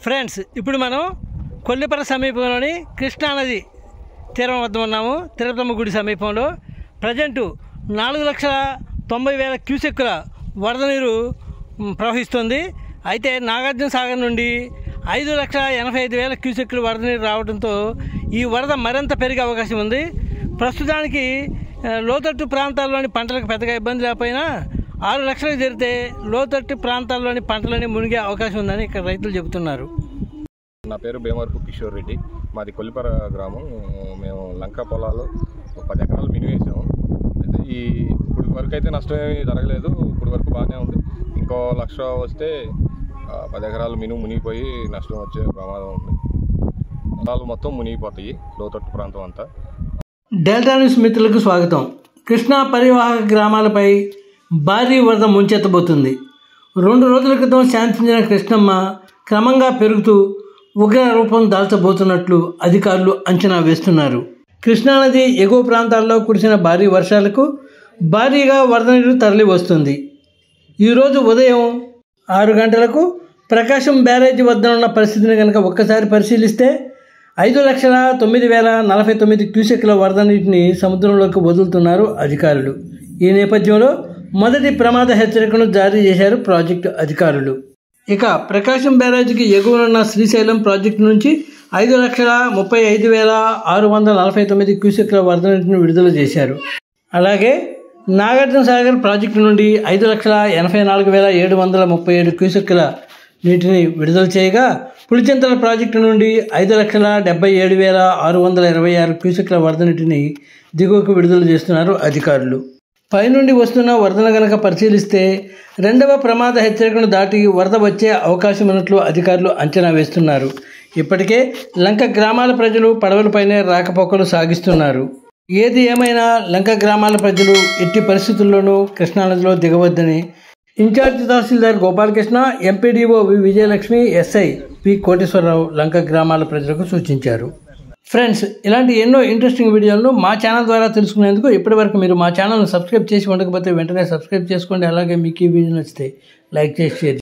Friends, ఇప్పుడు మనం కొల్లిపర సమీపంలోని కృష్ణానది తీరం వద్ద ఉన్నాము. తిరుపతమ్మ గుడి సమీపంలో ప్రజెంటు 4,90,000 క్యూసెక్కుల వరద నీరు ప్రవహిస్తుంది. అయితే నాగార్జున సాగర్ నుండి 5,85,000 క్యూసెక్కుల వరద నీరు రావడంతో ఈ వరద మరింత పెరిగే అవకాశం ఉంది. ప్రస్తుతానికి లోతట్టు ప్రాంతాల్లోని పంటలకు పెద్దగా ఇబ్బంది లేకపోయినా 6 లక్షలకు జరిగితే లోతట్టు ప్రాంతాల్లోని పంటలని మునిగే అవకాశం ఉందని ఇక్కడ రైతులు చెబుతున్నారు. నా పేరు భీమవరపు కిషోర్ రెడ్డి. మాది కొల్లిపర గ్రామం. మేము లంకా పొలాలు 10 ఎకరాలు మిని వేసాము. అయితే ఇప్పుడు వరకు అయితే నష్టం ఏమీ జరగలేదు. ఇప్పుడు వరకు బాగానే ఉంది. ఇంకో 1,00,000 వస్తే 10 ఎకరాలు మునిగిపోయి నష్టం వచ్చే ప్రమాదం ఉంది. పొలాలు మొత్తం మునిగిపోతాయి, లోతట్టు ప్రాంతం అంతా. డెల్టా న్యూస్ మిత్రులకు స్వాగతం. కృష్ణా పరివాహక గ్రామాలపై భారీ వరద ముంచెత్తబోతుంది. 2 రోజుల క్రితం శాంతించిన కృష్ణమ్మ క్రమంగా పెరుగుతూ ఉగ్ర రూపం దాల్చబోతున్నట్లు అధికారులు అంచనా వేస్తున్నారు. కృష్ణానది ఎగువ ప్రాంతాల్లో కురిసిన భారీ వర్షాలకు భారీగా వరద నీరు తరలి వస్తుంది. ఈరోజు ఉదయం 6 గంటలకు ప్రకాశం బ్యారేజీ వద్ద ఉన్న పరిస్థితిని కనుక ఒక్కసారి పరిశీలిస్తే 5,09,049 క్యూసెక్ల వరద నీటిని సముద్రంలోకి వదులుతున్నారు అధికారులు. ఈ నేపథ్యంలో మొదటి ప్రమాద హెచ్చరికను జారీ చేశారు ప్రాజెక్టు అధికారులు. ఇక ప్రకాశం బ్యారేజీకి ఎగువనున్న శ్రీశైలం ప్రాజెక్టు నుంచి 5,35,649 క్యూసెక్ల వరద నీటిని విడుదల చేశారు. అలాగే నాగార్జున సాగర్ ప్రాజెక్టు నుండి 5,84,737 క్యూసెక్ల నీటిని విడుదల చేయగా పులిచింతల ప్రాజెక్టు నుండి 5,77,626 క్యూసెక్ల వరద నీటిని దిగువకు విడుదల చేస్తున్నారు అధికారులు. పైనుండి వస్తున్న వరదను గనక పరిశీలిస్తే 2వ ప్రమాద హెచ్చరికను దాటి వరద వచ్చే అవకాశం ఉన్నట్లు అధికారులు అంచనా వేస్తున్నారు. ఇప్పటికే లంక గ్రామాల ప్రజలు పడవలపైనే రాకపోకలు సాగిస్తున్నారు. ఏది ఏమైనా లంక గ్రామాల ప్రజలు ఎట్టి పరిస్థితుల్లోనూ కృష్ణానదిలో దిగవద్దని ఇన్ఛార్జి తహసీల్దార్ గోపాలకృష్ణ, ఎంపీడీఓ వి విజయలక్ష్మి, ఎస్ఐ పి కోటేశ్వరరావు లంక గ్రామాల ప్రజలకు సూచించారు. ఫ్రెండ్స్, ఇలాంటి ఎన్నో ఇంట్రెస్టింగ్ వీడియోలను మా ఛానల్ ద్వారా తెలుసుకునేందుకు ఇప్పటివరకు మీరు మా ఛానల్ను సబ్స్క్రైబ్ చేసి ఉండకపోతే వెంటనే సబ్స్క్రైబ్ చేసుకోండి. అలాగే మీకు ఈ వీడియో నచ్చితే లైక్ చేసి షేర్